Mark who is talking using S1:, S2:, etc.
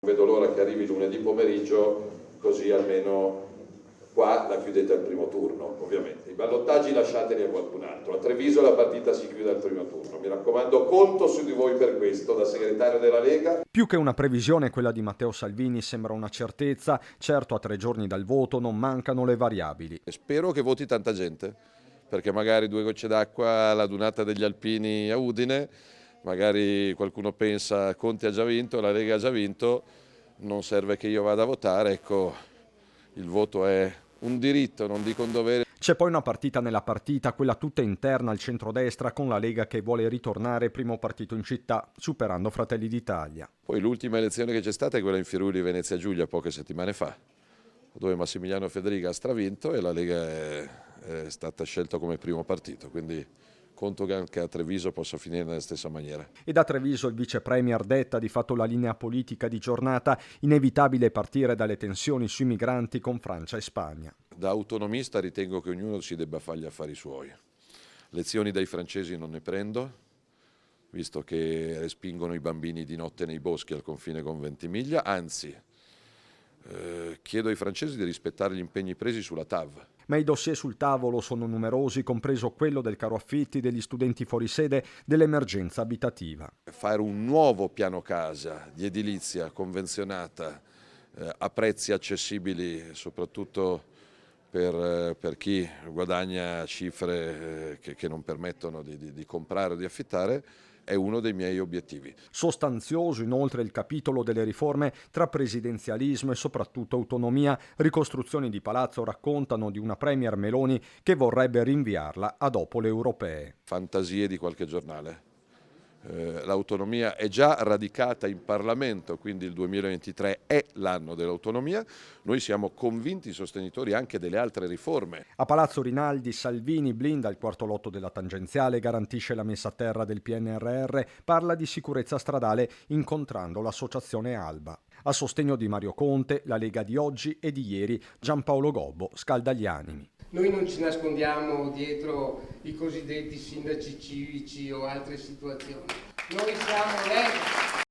S1: Vedo l'ora che arrivi lunedì pomeriggio, così almeno qua la chiudete al primo turno, ovviamente. I ballottaggi lasciateli a qualcun altro. A Treviso la partita si chiude al primo turno. Mi raccomando, conto su di voi per questo, da segretario della Lega.
S2: Più che una previsione, quella di Matteo Salvini sembra una certezza. Certo, a 3 giorni dal voto non mancano le variabili.
S3: Spero che voti tanta gente, perché magari 2 gocce d'acqua alla dunata degli Alpini a Udine, magari qualcuno pensa Conte ha già vinto, la Lega ha già vinto, non serve che io vada a votare, ecco, il voto è un diritto, non dico un dovere.
S2: C'è poi una partita nella partita, quella tutta interna al centrodestra, con la Lega che vuole ritornare primo partito in città, superando Fratelli d'Italia.
S3: Poi l'ultima elezione che c'è stata è quella in Friuli Venezia Giulia poche settimane fa, dove Massimiliano Federica ha stravinto e la Lega è stata scelta come primo partito, quindi conto che anche a Treviso possa finire nella stessa maniera.
S2: E da Treviso il vice premier detta di fatto la linea politica di giornata, inevitabile partire dalle tensioni sui migranti con Francia e Spagna.
S3: Da autonomista ritengo che ognuno si debba fare gli affari suoi. Lezioni dai francesi non ne prendo, visto che respingono i bambini di notte nei boschi al confine con Ventimiglia, anzi chiedo ai francesi di rispettare gli impegni presi sulla TAV.
S2: Ma i dossier sul tavolo sono numerosi, compreso quello del caro affitti, degli studenti fuori sede, dell'emergenza abitativa.
S3: Fare un nuovo piano casa di edilizia convenzionata a prezzi accessibili, soprattutto per chi guadagna cifre che non permettono di comprare o di affittare, è uno dei miei obiettivi.
S2: Sostanzioso inoltre il capitolo delle riforme tra presidenzialismo e soprattutto autonomia. Ricostruzioni di palazzo raccontano di una premier Meloni che vorrebbe rinviarla a dopo le europee.
S3: Fantasie di qualche giornale. L'autonomia è già radicata in Parlamento, quindi il 2023 è l'anno dell'autonomia. Noi siamo convinti sostenitori anche delle altre riforme.
S2: A Palazzo Rinaldi Salvini blinda il quarto lotto della tangenziale, garantisce la messa a terra del PNRR, parla di sicurezza stradale incontrando l'associazione Alba. A sostegno di Mario Conte, la Lega di oggi e di ieri, Giampaolo Gobbo scalda gli animi.
S4: Noi non ci nascondiamo dietro i cosiddetti sindaci civici o altre situazioni. Noi siamo Lega.